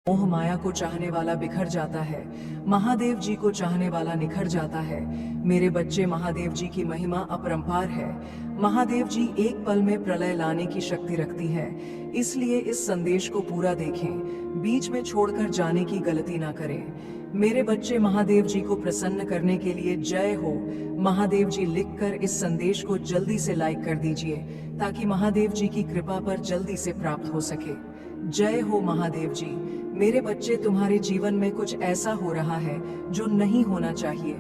मोह माया को चाहने वाला बिखर जाता है, महादेव जी को चाहने वाला निखर जाता है। मेरे बच्चे, महादेव जी की महिमा अपरंपार है। महादेव जी एक पल में प्रलय लाने की शक्ति रखती है, इसलिए इस संदेश को पूरा देखें, बीच में छोड़कर जाने की गलती ना करें। मेरे बच्चे, महादेव जी को प्रसन्न करने के लिए जय हो महादेव जी लिखकर इस संदेश को जल्दी से लाइक कर दीजिए, ताकि महादेव जी की कृपा पर जल्दी से प्राप्त हो सके। जय हो महादेव जी। मेरे बच्चे, तुम्हारे जीवन में कुछ ऐसा हो रहा है जो नहीं होना चाहिए।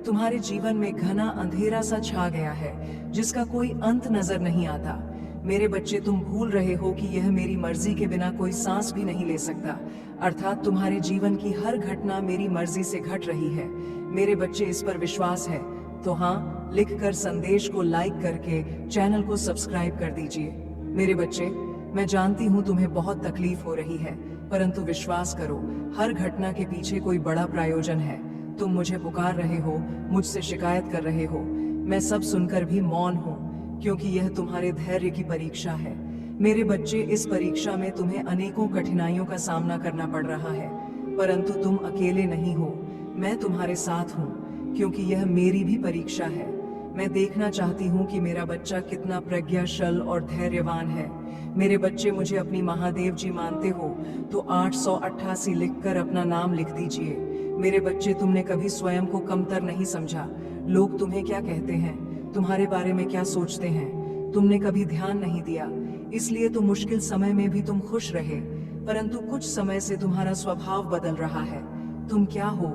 तुम्हारे जीवन में घना अंधेरा सा छा गया है, जिसका कोई अंत नजर नहीं आता। मेरे बच्चे, तुम भूल रहे हो कि यह मेरी मर्जी के बिना कोई सांस भी नहीं ले सकता, अर्थात तुम्हारे जीवन की हर घटना मेरी मर्जी से घट रही है। मेरे बच्चे, इस पर विश्वास है तो हाँ लिखकर संदेश को लाइक करके चैनल को सब्सक्राइब कर दीजिए। मेरे बच्चे, मैं जानती हूँ तुम्हें बहुत तकलीफ हो रही है, परंतु विश्वास करो, हर घटना के पीछे कोई बड़ा प्रायोजन है। तुम मुझे पुकार रहे हो, मुझसे शिकायत कर रहे हो, मैं सब सुनकर भी मौन हूँ, क्योंकि यह तुम्हारे धैर्य की परीक्षा है। मेरे बच्चे, इस परीक्षा में तुम्हें अनेकों कठिनाइयों का सामना करना पड़ रहा है, परंतु तुम अकेले नहीं हो, मैं तुम्हारे साथ हूँ, क्योंकि यह मेरी भी परीक्षा है। मैं देखना चाहती हूँ कि मेरा बच्चा कितना प्रज्ञाशल और धैर्यवान है। मेरे बच्चे, मुझे अपनी महादेव जी मानते हो तो 888 लिखकर अपना नाम लिख दीजिए। मेरे बच्चे, तुमने कभी स्वयं को कमतर नहीं समझा। लोग तुम्हें क्या कहते हैं, तुम्हारे बारे में क्या सोचते हैं, तुमने कभी ध्यान नहीं दिया, इसलिए तो मुश्किल समय में भी तुम खुश रहे। परंतु कुछ समय से तुम्हारा स्वभाव बदल रहा है। तुम क्या हो,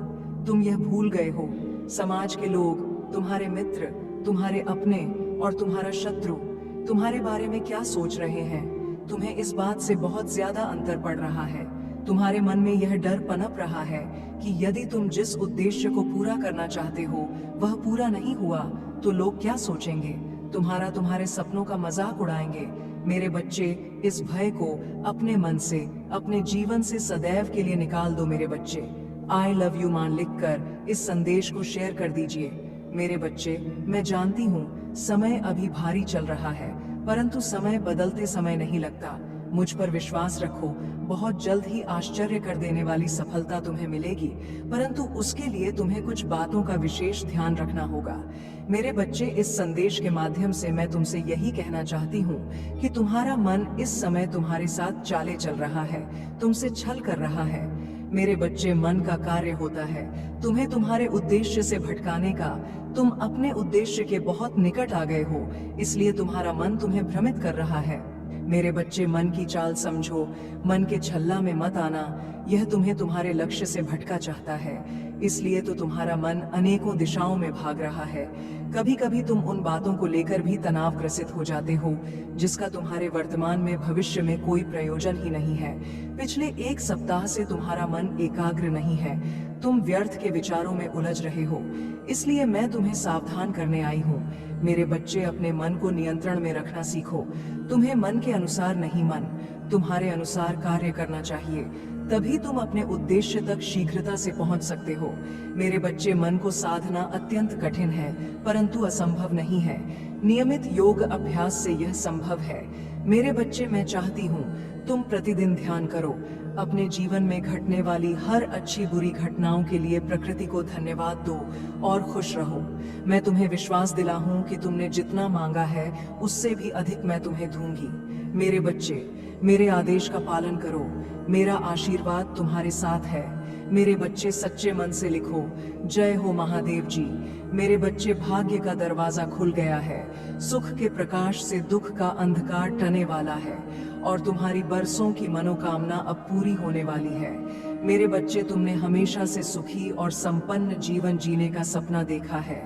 तुम यह भूल गए हो। समाज के लोग, तुम्हारे मित्र, तुम्हारे अपने और तुम्हारा शत्रु तुम्हारे बारे में क्या सोच रहे हैं, तुम्हें इस बात से बहुत ज्यादा अंतर पड़ रहा है। तुम्हारे मन में यह डर पनप रहा है कि यदि तुम जिस उद्देश्य को पूरा करना चाहते हो वह पूरा नहीं हुआ तो लोग क्या सोचेंगे, तुम्हारे सपनों का मजाक उड़ाएंगे। मेरे बच्चे, इस भय को अपने मन से, अपने जीवन से सदैव के लिए निकाल दो। मेरे बच्चे, आई लव यू मान लिखकर इस संदेश को शेयर कर दीजिए। मेरे बच्चे, मैं जानती हूँ समय अभी भारी चल रहा है, परंतु समय बदलते समय नहीं लगता। मुझ पर विश्वास रखो, बहुत जल्द ही आश्चर्य कर देने वाली सफलता तुम्हें मिलेगी, परंतु उसके लिए तुम्हें कुछ बातों का विशेष ध्यान रखना होगा। मेरे बच्चे, इस संदेश के माध्यम से मैं तुमसे यही कहना चाहती हूँ कि तुम्हारा मन इस समय तुम्हारे साथ चाले चल रहा है, तुमसे छल कर रहा है। मेरे बच्चे, मन का कार्य होता है तुम्हें तुम्हारे उद्देश्य से भटकाने का। तुम अपने उद्देश्य के बहुत निकट आ गए हो, इसलिए तुम्हारा मन तुम्हें भ्रमित कर रहा है। मेरे बच्चे, मन की चाल समझो, मन के छल्ला में मत आना, यह तुम्हें तुम्हारे लक्ष्य से भटका चाहता है, इसलिए तो तुम्हारा मन अनेकों दिशाओं में भाग रहा है। कभी कभी तुम उन बातों को लेकर भी तनावग्रसित हो जाते हो जिसका तुम्हारे वर्तमान में, भविष्य में कोई प्रयोजन ही नहीं है। पिछले एक सप्ताह से तुम्हारा मन एकाग्र नहीं है, तुम व्यर्थ के विचारों में उलझ रहे हो, इसलिए मैं तुम्हें सावधान करने आई हूँ। मेरे बच्चे, अपने मन को नियंत्रण में रखना सीखो। तुम्हें मन के अनुसार नहीं, मन तुम्हारे अनुसार कार्य करना चाहिए, तभी तुम अपने उद्देश्य तक शीघ्रता से पहुंच सकते हो। मेरे बच्चे, मन को साधना अत्यंत कठिन है, परंतु असंभव नहीं है। नियमित योग अभ्यास से यह संभव है। मेरे बच्चे, मैं चाहती हूँ तुम प्रतिदिन ध्यान करो, अपने जीवन में घटने वाली हर अच्छी बुरी घटनाओं के लिए प्रकृति को धन्यवाद दो और खुश रहो। मैं तुम्हें विश्वास दिलाऊं कि तुमने जितना मांगा है उससे भी अधिक मैं तुम्हें दूंगी। मेरे बच्चे, मेरे आदेश का पालन करो, मेरा आशीर्वाद तुम्हारे साथ है। मेरे बच्चे, सच्चे मन से लिखो, जय हो महादेव जी। मेरे बच्चे, भाग्य का दरवाजा खुल गया है, सुख के प्रकाश से दुख का अंधकार टने वाला है और तुम्हारी बरसों की मनोकामना अब पूरी होने वाली है। मेरे बच्चे, तुमने हमेशा से सुखी और संपन्न जीवन जीने का सपना देखा है,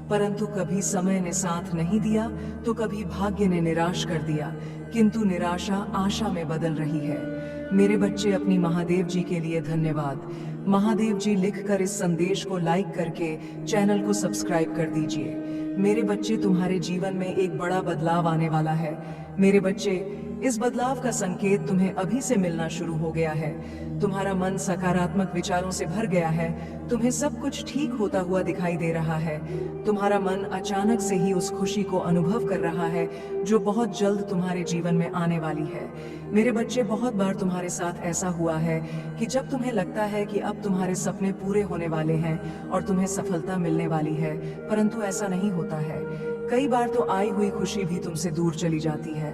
परंतु कभी समय ने साथ नहीं दिया तो कभी भाग्य ने निराश कर दिया, किंतु निराशा आशा में बदल रही है। मेरे बच्चे, अपनी महादेव जी के लिए धन्यवाद। महादेव जी लिखकर इस संदेश को लाइक करके चैनल को सब्सक्राइब कर दीजिए। मेरे बच्चे, तुम्हारे जीवन में एक बड़ा बदलाव आने वाला है। मेरे बच्चे, इस बदलाव का संकेत तुम्हें अभी से मिलना शुरू हो गया है। तुम्हारा मन सकारात्मक विचारों से भर गया है। तुम्हें सब कुछ ठीक होता हुआ दिखाई दे रहा है। तुम्हारा मन अचानक से ही उस खुशी को अनुभव कर रहा है जो बहुत जल्द तुम्हारे जीवन में आने वाली है। मेरे बच्चे, बहुत बार तुम्हारे साथ ऐसा हुआ है कि जब तुम्हें लगता है कि अब तुम्हारे सपने पूरे होने वाले हैं और तुम्हें सफलता मिलने वाली है, परंतु ऐसा नहीं होता है। कई बार तो आई हुई खुशी भी तुमसे दूर चली जाती है।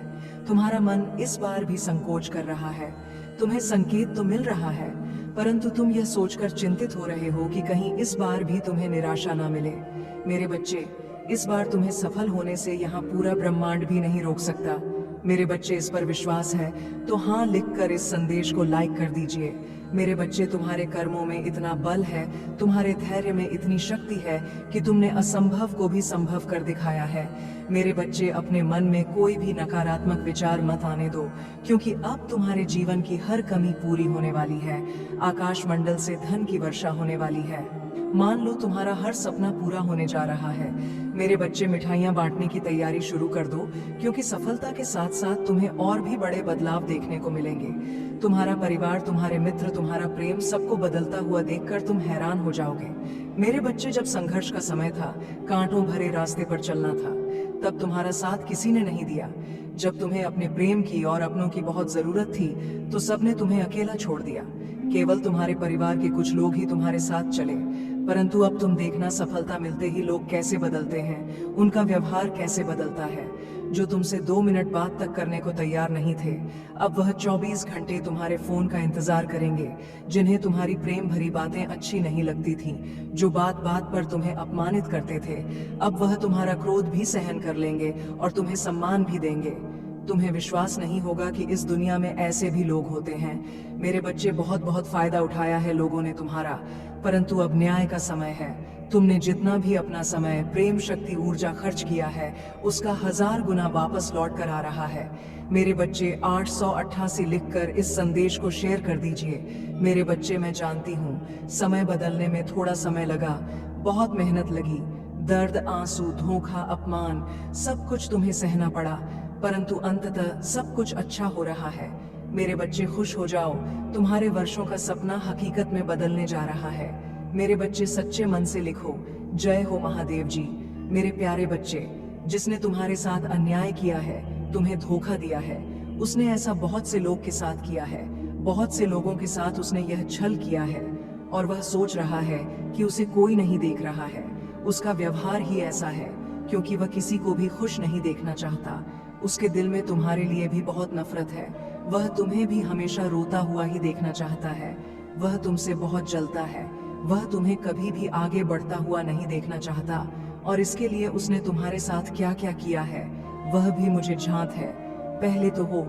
तुम्हारा मन इस बार भी संकोच कर रहा है। तुम्हें संकेत तो मिल रहा है, परंतु तुम यह सोचकर चिंतित हो रहे हो कि कहीं इस बार भी तुम्हें निराशा ना मिले। मेरे बच्चे, इस बार तुम्हें सफल होने से यहाँ पूरा ब्रह्मांड भी नहीं रोक सकता। मेरे बच्चे, इस पर विश्वास है तो हाँ लिखकर इस संदेश को लाइक कर दीजिए। मेरे बच्चे, तुम्हारे कर्मों में इतना बल है, तुम्हारे धैर्य में इतनी शक्ति है कि तुमने असंभव को भी संभव कर दिखाया है। मेरे बच्चे, अपने मन में कोई भी नकारात्मक विचार मत आने दो, क्योंकि अब तुम्हारे जीवन की हर कमी पूरी होने वाली है। आकाश मंडल से धन की वर्षा होने वाली है। मान लो तुम्हारा हर सपना पूरा होने जा रहा है। मेरे बच्चे, मिठाइयाँ बांटने की तैयारी शुरू कर दो, क्योंकि सफलता के साथ साथ तुम्हें और भी बड़े बदलाव देखने को मिलेंगे। तुम्हारा परिवार, तुम्हारे मित्र, तुम्हारा प्रेम, सबको बदलता हुआ देखकर तुम हैरान हो जाओगे। मेरे बच्चे, जब संघर्ष का समय था, कांटों भरे रास्ते पर चलना था, तब तुम्हारा साथ किसी ने नहीं दिया। जब तुम्हें अपने प्रेम की और अपनों की बहुत जरूरत थी, तो सबने तुम्हें अकेला छोड़ दिया। केवल तुम्हारे परिवार के कुछ लोग ही तुम्हारे साथ चले। परंतु अब तुम देखना, सफलता मिलते ही लोग कैसे बदलते हैं, उनका व्यवहार कैसे बदलता है। जो तुमसे 2 मिनट बात तक करने को तैयार नहीं थे, अब वह 24 घंटे तुम्हारे फोन का इंतजार करेंगे। जिन्हें तुम्हारी प्रेम भरी बातें अच्छी नहीं लगती थीं, जो बात बात पर तुम्हें अपमानित करते थे, अब वह तुम्हारा क्रोध भी सहन कर लेंगे और तुम्हें सम्मान भी देंगे। तुम्हें विश्वास नहीं होगा कि इस दुनिया में ऐसे भी लोग होते हैं। मेरे बच्चे, बहुत बहुत फायदा उठाया है लोगों ने तुम्हारा, परंतु अब न्याय का समय है। तुमने जितना भी अपना समय, प्रेम, शक्ति, ऊर्जा खर्च किया है, उसका 1000 गुना वापस लौट कर आ रहा है। मेरे बच्चे, 888 लिखकर इस संदेश को शेयर कर दीजिए। मेरे बच्चे, मैं जानती हूँ समय बदलने में थोड़ा समय लगा, बहुत मेहनत लगी, दर्द, आंसू, धोखा, अपमान, सब कुछ तुम्हें सहना पड़ा, परंतु अंततः सब कुछ अच्छा हो रहा है। मेरे बच्चे, खुश हो जाओ, तुम्हारे वर्षों का सपना हकीकत में बदलने जा रहा है। मेरे बच्चे, सच्चे मन से लिखो, जय हो महादेव जी। मेरे प्यारे बच्चे, जिसने तुम्हारे साथ अन्याय किया है, तुम्हें धोखा दिया है, उसने ऐसा बहुत से लोग के साथ किया है। बहुत से लोगों के साथ उसने यह छल किया है, और वह सोच रहा है कि उसे कोई नहीं देख रहा है। उसका व्यवहार ही ऐसा है, क्योंकि वह किसी को भी खुश नहीं देखना चाहता। उसके दिल में तुम्हारे लिए भी बहुत नफरत है। वह तुम्हें भी हमेशा रोता हुआ ही देखना चाहता है। वह तुमसे बहुत जलता है। वह तुम्हें कभी भी आगे बढ़ता हुआ नहीं देखना चाहता, और इसके लिए उसने तुम्हारे साथ क्या क्या किया है, वह भी मुझे झांत है। पहले तो हो,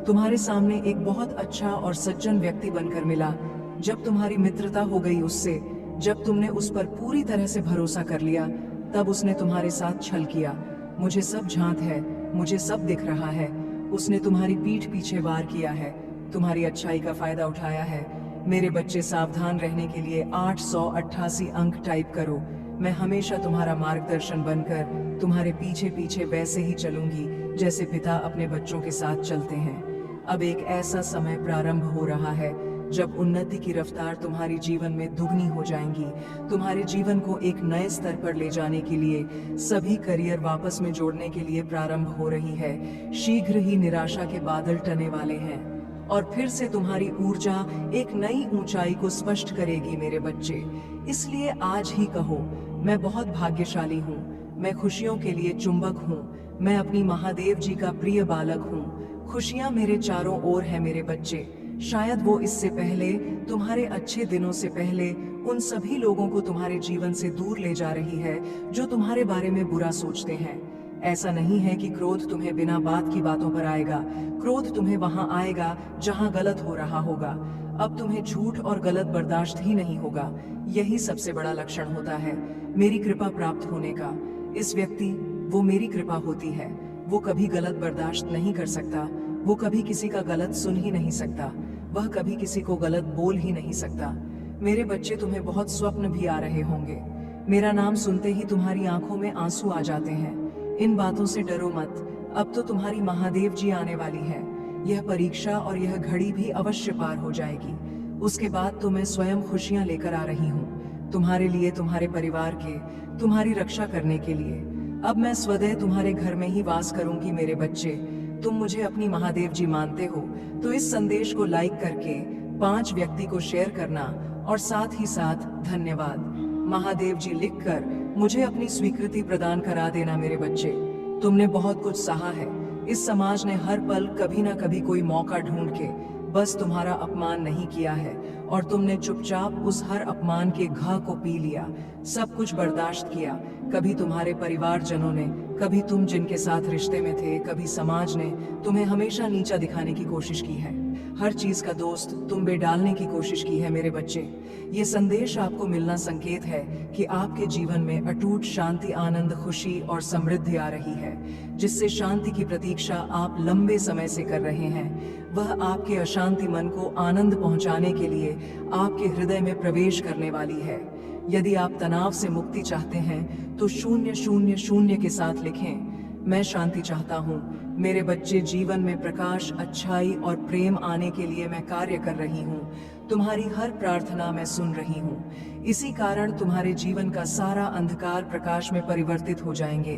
तुम्हारे सामने एक बहुत अच्छा और सज्जन व्यक्ति बनकर मिला। जब तुम्हारी मित्रता हो गई उससे, जब तुमने उस पर पूरी तरह से भरोसा कर लिया, तब उसने तुम्हारे साथ छल किया। मुझे सब झांत है, मुझे सब दिख रहा है। उसने तुम्हारी पीठ पीछे वार किया है, तुम्हारी अच्छाई का फायदा उठाया है। मेरे बच्चे, सावधान रहने के लिए 888 अंक टाइप करो। मैं हमेशा तुम्हारा मार्गदर्शन बनकर तुम्हारे पीछे पीछे वैसे ही चलूंगी जैसे पिता अपने बच्चों के साथ चलते हैं। अब एक ऐसा समय प्रारंभ हो रहा है जब उन्नति की रफ्तार तुम्हारी जीवन में दुगनी हो जाएंगी। तुम्हारे जीवन को एक नए स्तर पर ले जाने के लिए, सभी करियर वापस में जोड़ने के लिए प्रारंभ हो रही है। शीघ्र ही निराशा के बादल टने वाले हैं और फिर से तुम्हारी ऊर्जा एक नई ऊंचाई को स्पष्ट करेगी मेरे बच्चे। इसलिए आज ही कहो, मैं बहुत भाग्यशाली हूँ, मैं खुशियों के लिए चुंबक हूँ, मैं अपनी महादेव जी का प्रिय बालक हूँ। खुशियाँ मेरे चारों ओर है मेरे बच्चे। शायद वो इससे पहले, तुम्हारे अच्छे दिनों से पहले, उन सभी लोगों को तुम्हारे जीवन से दूर ले जा रही है जो तुम्हारे बारे में बुरा सोचते हैं। ऐसा नहीं है कि क्रोध तुम्हें बिना बात की बातों पर आएगा। क्रोध तुम्हें वहां आएगा जहां गलत हो रहा होगा। अब तुम्हें झूठ और गलत बर्दाश्त ही नहीं होगा। यही सबसे बड़ा लक्षण होता है मेरी कृपा प्राप्त होने का। इस व्यक्ति, वो मेरी कृपा होती है। वो कभी गलत बर्दाश्त नहीं कर सकता। वो कभी किसी का गलत सुन ही नहीं सकता। वह कभी किसी को गलत बोल ही नहीं सकता। मेरे बच्चे, तुम्हें बहुत स्वप्न भी आ रहे होंगे। मेरा नाम सुनते ही तुम्हारी आंखों में आंसू आ जाते हैं। इन बातों से डरो मत। अब तो तुम्हारी महादेव जी आने वाली है। यह परीक्षा और यह घड़ी भी अवश्य पार हो जाएगी। उसके बाद तो मैं स्वयं खुशियां लेकर आ रही हूँ, तुम्हारे लिए, तुम्हारे परिवार के, तुम्हारी रक्षा करने के लिए। अब मैं स्वतः तुम्हारे घर में ही वास करूंगी मेरे बच्चे। तुम मुझे अपनी महादेव जी मानते हो तो इस संदेश को लाइक करके 5 व्यक्ति को शेयर करना और साथ ही साथ धन्यवाद महादेव जी लिखकर मुझे अपनी स्वीकृति प्रदान करा देना मेरे बच्चे। तुमने बहुत कुछ सहा है। इस समाज ने हर पल कभी ना कभी कोई मौका ढूंढ के बस तुम्हारा अपमान नहीं किया है और तुमने चुपचाप उस हर अपमान के घा को पी लिया, सब कुछ बर्दाश्त किया। कभी तुम्हारे परिवारजनों ने, कभी तुम जिनके साथ रिश्ते में थे, कभी समाज ने तुम्हें हमेशा नीचा दिखाने की कोशिश की है। हर चीज का दोस्त तुम पे डालने की कोशिश की है मेरे बच्चे। ये संदेश आपको मिलना संकेत है कि आपके जीवन में अटूट शांति, आनंद, खुशी और समृद्धि आ रही है। जिससे शांति की प्रतीक्षा आप लंबे समय से कर रहे हैं, वह आपके अशांति मन को आनंद पहुंचाने के लिए आपके हृदय में प्रवेश करने वाली है। यदि आप तनाव से मुक्ति चाहते हैं तो 000 के साथ लिखें, मैं शांति चाहता हूँ। मेरे बच्चे, जीवन में प्रकाश, अच्छाई और प्रेम आने के लिए मैं कार्य कर रही हूँ। तुम्हारी हर प्रार्थना मैं सुन रही हूँ। इसी कारण तुम्हारे जीवन का सारा अंधकार प्रकाश में परिवर्तित हो जाएंगे।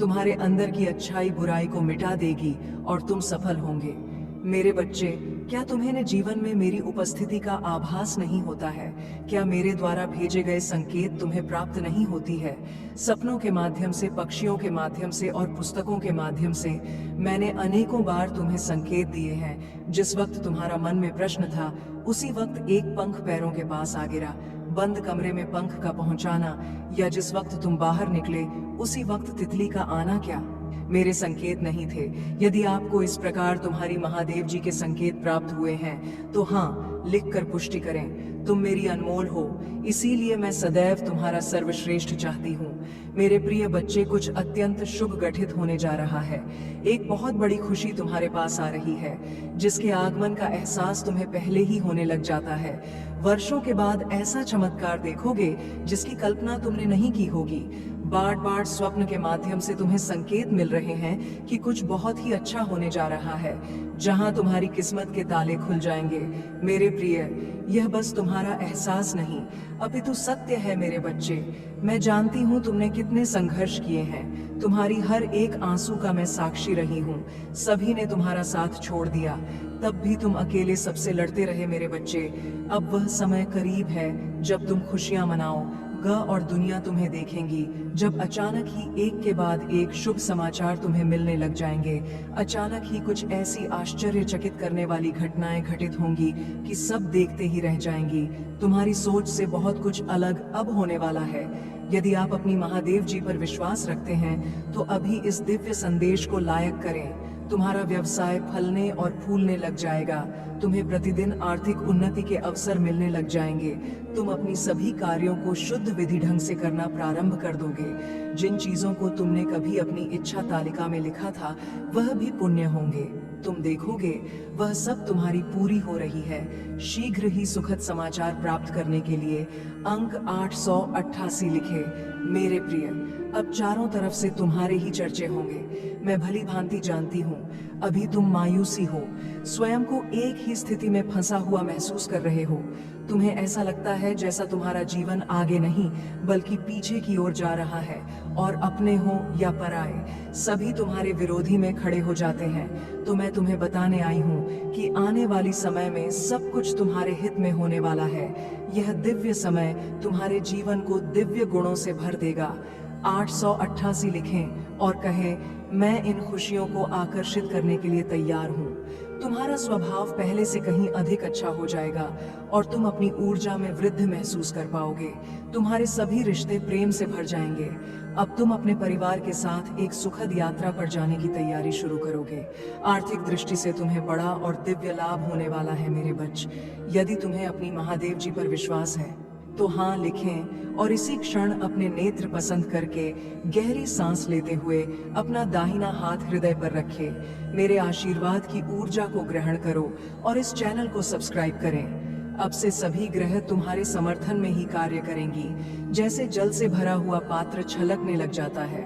तुम्हारे अंदर की अच्छाई बुराई को मिटा देगी और तुम सफल होंगे। मेरे बच्चे, क्या तुम्हें जीवन में मेरी उपस्थिति का आभास नहीं होता है? क्या मेरे द्वारा भेजे गए संकेत तुम्हें प्राप्त नहीं होती है? सपनों के माध्यम से, पक्षियों के माध्यम से और पुस्तकों के माध्यम से मैंने अनेकों बार तुम्हें संकेत दिए हैं। जिस वक्त तुम्हारा मन में प्रश्न था, उसी वक्त एक पंख पैरों के पास आ गिरा। बंद कमरे में पंख का पहुंचाना या जिस वक्त तुम बाहर निकले उसी वक्त तितली का आना क्या मेरे संकेत नहीं थे? यदि आपको इस प्रकार तुम्हारी महादेव जी के संकेत प्राप्त हुए हैं तो हाँ, लिखकर पुष्टि करें। तुम मेरी अनमोल हो, इसीलिए मैं सदैव तुम्हारा सर्वश्रेष्ठ चाहती हूँ। मेरे प्रिय बच्चे, कुछ अत्यंत शुभ गठित होने जा रहा है। एक बहुत बड़ी खुशी तुम्हारे पास आ रही है, जिसके आगमन का एहसास तुम्हें पहले ही होने लग जाता है। वर्षों के बाद ऐसा चमत्कार देखोगे जिसकी कल्पना तुमने नहीं की होगी। बार बार स्वप्न के माध्यम से तुम्हें संकेत मिल रहे हैं कि कुछ बहुत ही अच्छा होने जा रहा है, जहां तुम्हारी किस्मत के ताले खुल जाएंगे। मेरे प्रिय, यह बस तुम्हारा एहसास नहीं अपितु सत्य है मेरे बच्चे। मैं जानती हूँ तुमने कितने संघर्ष किए हैं। तुम्हारी हर एक आंसू का मैं साक्षी रही हूँ। सभी ने तुम्हारा साथ छोड़ दिया, तब भी तुम अकेले सबसे लड़ते रहे मेरे बच्चे। अब वह समय करीब है जब तुम खुशियां मनाओ और दुनिया तुम्हें देखेंगी, जब अचानक ही एक के बाद एक शुभ समाचार तुम्हें मिलने लग जाएंगे। अचानक ही कुछ ऐसी आश्चर्यचकित करने वाली घटनाएं घटित होंगी कि सब देखते ही रह जाएंगी। तुम्हारी सोच से बहुत कुछ अलग अब होने वाला है। यदि आप अपनी महादेव जी पर विश्वास रखते हैं तो अभी इस दिव्य संदेश को लायक करें। तुम्हारा व्यवसाय फलने और फूलने लग जाएगा। तुम्हें प्रतिदिन आर्थिक उन्नति के अवसर मिलने लग जाएंगे। तुम अपनी सभी कार्यों को शुद्ध विधि ढंग से करना प्रारंभ कर दोगे। जिन चीजों को तुमने कभी अपनी इच्छा तालिका में लिखा था, वह भी पुण्य होंगे। तुम देखोगे वह सब तुम्हारी पूरी हो रही है। शीघ्र ही सुखद समाचार प्राप्त करने के लिए अंक 888 लिखे। मेरे प्रिय, अब चारों तरफ से तुम्हारे ही चर्चे होंगे। मैं भली भांति जानती हूँ अभी तुम मायूसी हो, स्वयं को एक ही स्थिति में फंसा हुआ महसूस कर रहे हो। तुम्हें ऐसा लगता है जैसा तुम्हारा जीवन आगे नहीं बल्कि पीछे की ओर जा रहा है और अपने हो या पराए, सभी तुम्हारे विरोधी में खड़े हो जाते हैं। तो मैं तुम्हें बताने आई हूँ कि आने वाली समय में सब कुछ तुम्हारे हित में होने वाला है। यह दिव्य समय तुम्हारे जीवन को दिव्य गुणों से भर देगा। 888 लिखें और कहें, मैं इन खुशियों को आकर्षित करने के लिए तैयार हूँ। तुम्हारा स्वभाव पहले से कहीं अधिक अच्छा हो जाएगा और तुम अपनी ऊर्जा में वृद्धि महसूस कर पाओगे। तुम्हारे सभी रिश्ते प्रेम से भर जाएंगे। अब तुम अपने परिवार के साथ एक सुखद यात्रा पर जाने की तैयारी शुरू करोगे। आर्थिक दृष्टि से तुम्हें बड़ा और दिव्य लाभ होने वाला है मेरे बच्चे। यदि तुम्हें अपनी महादेव जी पर विश्वास है तो हाँ लिखें और इसी क्षण अपने नेत्र पसंद करके गहरी सांस लेते हुए अपना दाहिना हाथ हृदय पर रखें। मेरे आशीर्वाद की ऊर्जा को ग्रहण करो और इस चैनल को सब्सक्राइब करें। अब से सभी ग्रह तुम्हारे समर्थन में ही कार्य करेंगी। जैसे जल से भरा हुआ पात्र छलकने लग जाता है,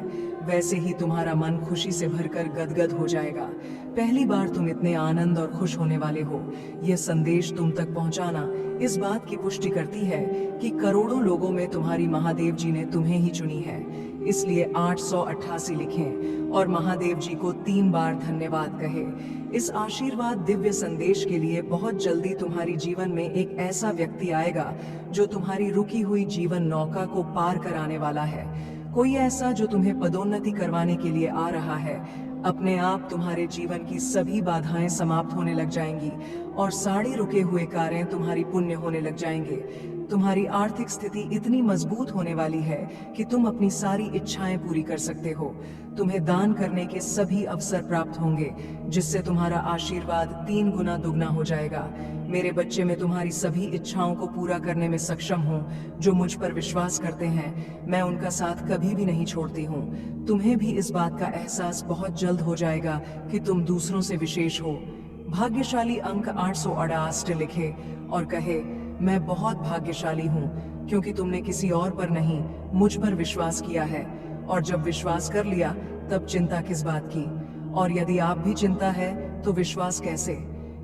वैसे ही तुम्हारा मन खुशी से भरकर गदगद हो जाएगा। पहली बार तुम इतने आनंद और खुश होने वाले हो। यह संदेश तुम तक पहुंचाना इस बात की पुष्टि करती है कि करोड़ों लोगों में तुम्हारी महादेव जी ने तुम्हें ही चुनी है। इसलिए 888 लिखें और महादेव जी को 3 बार धन्यवाद कहें। इस आशीर्वाद दिव्य संदेश के लिए बहुत जल्दी तुम्हारी जीवन में एक ऐसा व्यक्ति आएगा जो तुम्हारी रुकी हुई जीवन नौका को पार कराने वाला है। कोई ऐसा जो तुम्हें पदोन्नति करवाने के लिए आ रहा है। अपने आप तुम्हारे जीवन की सभी बाधाएं समाप्त होने लग जाएंगी और सारे रुके हुए कार्य तुम्हारी पुण्य होने लग जाएंगे। तुम्हारी आर्थिक स्थिति इतनी मजबूत होने वाली है कि तुम अपनी सारी इच्छाएं पूरी कर सकते हो। तुम्हें दान करने के सभी अवसर प्राप्त होंगे, जिससे तुम्हारा आशीर्वाद 3 गुना दुगना हो जाएगा। मेरे बच्चे, मैं तुम्हारी सभी इच्छाओं को पूरा करने में सक्षम हूँ। जो मुझ पर विश्वास करते हैं, मैं उनका साथ कभी भी नहीं छोड़ती हूँ। तुम्हें भी इस बात का एहसास बहुत जल्द हो जाएगा कि तुम दूसरों से विशेष हो। भाग्यशाली अंक 868 लिखे और कहे, मैं बहुत भाग्यशाली हूँ क्योंकि तुमने किसी और पर नहीं, मुझ पर विश्वास किया है। और जब विश्वास कर लिया तब चिंता किस बात की। और यदि आप भी चिंता है तो विश्वास कैसे।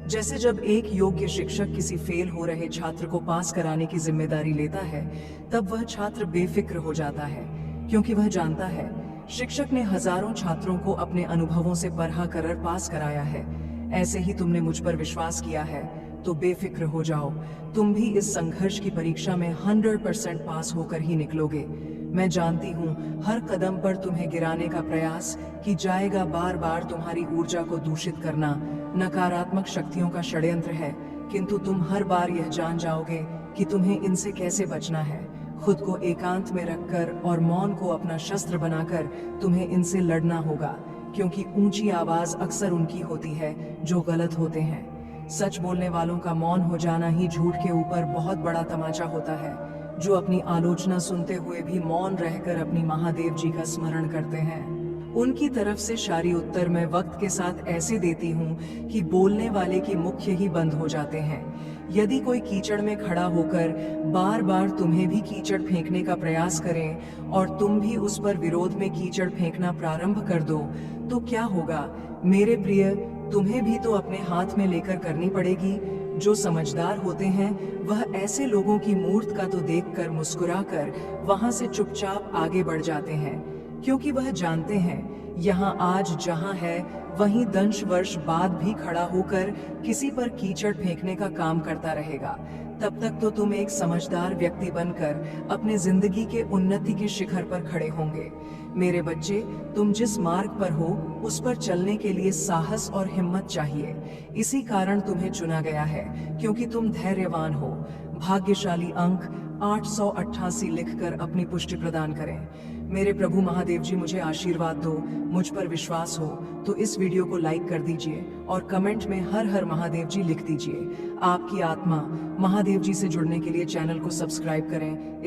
जैसे जब एक योग्य शिक्षक किसी फेल हो रहे छात्र को पास कराने की जिम्मेदारी लेता है, तब वह छात्र बेफिक्र हो जाता है, क्योंकि वह जानता है शिक्षक ने हजारों छात्रों को अपने अनुभवों से पढ़ा कर पास कराया है। ऐसे ही तुमने मुझ पर विश्वास किया है, तो बेफिक्र हो जाओ। तुम भी इस संघर्ष की परीक्षा में 100% पास होकर ही निकलोगे। मैं जानती हूँ हर कदम पर तुम्हें गिराने का प्रयास की जाएगा। बार बार तुम्हारी ऊर्जा को दूषित करना नकारात्मक शक्तियों का षड्यंत्र है, किंतु तुम हर बार यह जान जाओगे कि तुम्हें इनसे कैसे बचना है। खुद को एकांत में रखकर और मौन को अपना शस्त्र बनाकर तुम्हें इनसे लड़ना होगा, क्योंकि ऊंची आवाज अक्सर उनकी होती है जो गलत होते हैं। सच बोलने वालों का मौन हो जाना ही झूठ के ऊपर बहुत बड़ा तमाचा होता है। जो अपनी आलोचना सुनते हुए भी मौन रहकर अपनी महादेव जी का स्मरण करते हैं, उनकी तरफ से सारी उत्तर मैं वक्त के साथ ऐसे देती हूँ कि बोलने वाले की मुख्य ही बंद हो जाते हैं। यदि कोई कीचड़ में खड़ा होकर बार बार तुम्हें भी कीचड़ फेंकने का प्रयास करें और तुम भी उस पर विरोध में कीचड़ फेंकना प्रारंभ कर दो, तो क्या होगा मेरे प्रिय। तुम्हें भी तो अपने हाथ में लेकर करनी पड़ेगी। जो समझदार होते हैं वह ऐसे लोगों की मूर्त का तो देखकर मुस्कुराकर वहां से चुपचाप आगे बढ़ जाते हैं, क्योंकि वह जानते हैं यहाँ आज जहाँ है वहीं 10 वर्ष बाद भी खड़ा होकर किसी पर कीचड़ फेंकने का काम करता रहेगा। तब तक तो तुम एक समझदार व्यक्ति बनकर अपने जिंदगी के उन्नति के शिखर पर खड़े होंगे। मेरे बच्चे, तुम जिस मार्ग पर हो उस पर चलने के लिए साहस और हिम्मत चाहिए। इसी कारण तुम्हें चुना गया है, क्योंकि तुम धैर्यवान हो। भाग्यशाली अंक 888 लिखकर अपनी पुष्टि प्रदान करें। मेरे प्रभु महादेव जी, मुझे आशीर्वाद दो। मुझ पर विश्वास हो तो इस वीडियो को लाइक कर दीजिए और कमेंट में हर हर महादेव जी लिख दीजिए। आपकी आत्मा महादेव जी से जुड़ने के लिए चैनल को सब्सक्राइब करें।